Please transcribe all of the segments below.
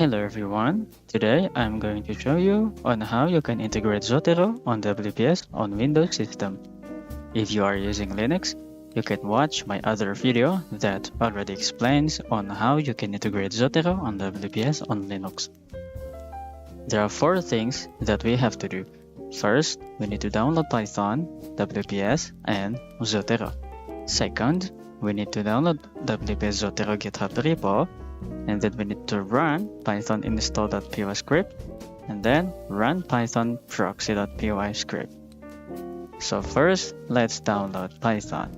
Hello everyone, today I'm going to show you on how you can integrate Zotero on WPS on Windows system. If you are using Linux, you can watch my other video that already explains on how you can integrate Zotero on WPS on Linux. There are 4 things that we have to do. First, we need to download Python, WPS, and Zotero. Second, we need to download WPS-Zotero GitHub repo, and then we need to run Python install.py script, and then run Python proxy.py script. So first, let's download Python.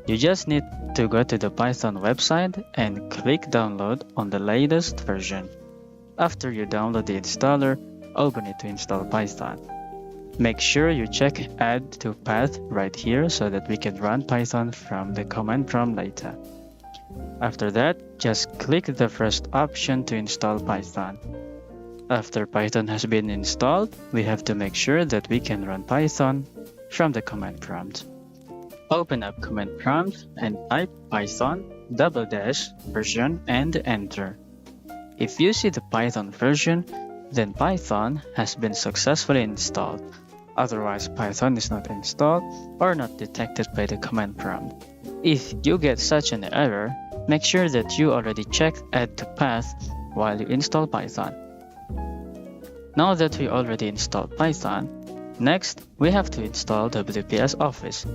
You just need to go to the Python website and click download on the latest version. After you download the installer, open it to install Python. Make sure you check add to path right here so that we can run Python from the command prompt later. After that, just click the first option to install Python. After Python has been installed, we have to make sure that we can run Python from the command prompt. Open up command prompt and type Python --version and enter. If you see the Python version, then Python has been successfully installed. Otherwise, Python is not installed or not detected by the command prompt. If you get such an error, make sure that you already checked add to path while you install Python. Now that we already installed Python, next we have to install WPS Office.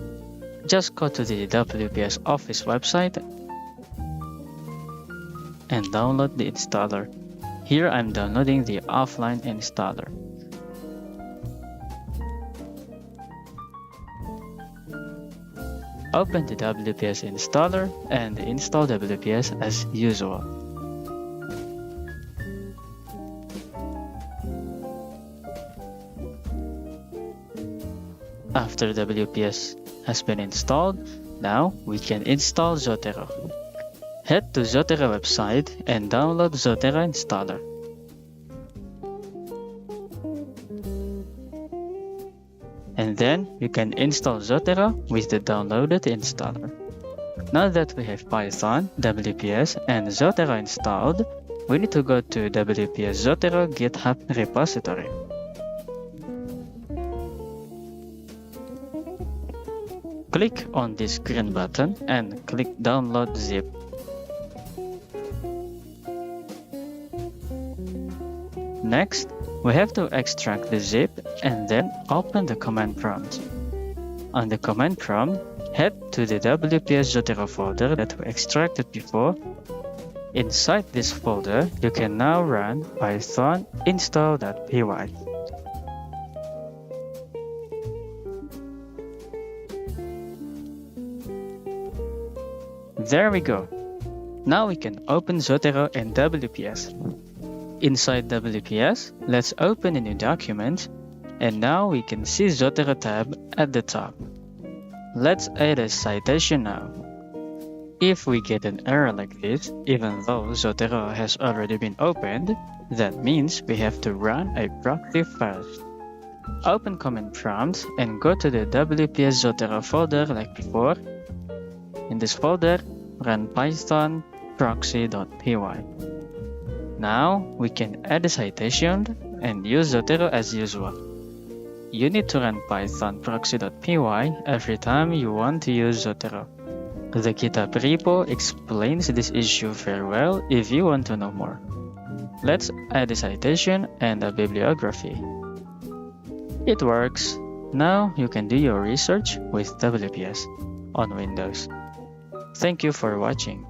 Just go to the WPS Office website and download the installer. Here I'm downloading the offline installer. Open the WPS installer and install WPS as usual. After WPS has been installed, now we can install Zotero. Head to Zotero website and download Zotero installer. And then you can install Zotero with the downloaded installer. Now that we have Python, WPS, and Zotero installed, we need to go to WPS-Zotero GitHub repository. Click on this green button and click download zip. Next, we have to extract the zip and then open the command prompt. On the command prompt, head to the WPS-Zotero folder that we extracted before. Inside this folder, you can now run Python install.py. There we go. Now we can open Zotero and WPS. Inside WPS, let's open a new document, and now we can see Zotero tab at the top. Let's add a citation now. If we get an error like this, even though Zotero has already been opened, that means we have to run a proxy first. Open command prompt and go to the WPS-Zotero folder like before. In this folder, run Python proxy.py. Now we can add a citation and use Zotero as usual. You need to run Python proxy.py every time you want to use Zotero. The GitHub repo explains this issue very well if you want to know more. Let's add a citation and a bibliography. It works. Now you can do your research with WPS on Windows. Thank you for watching.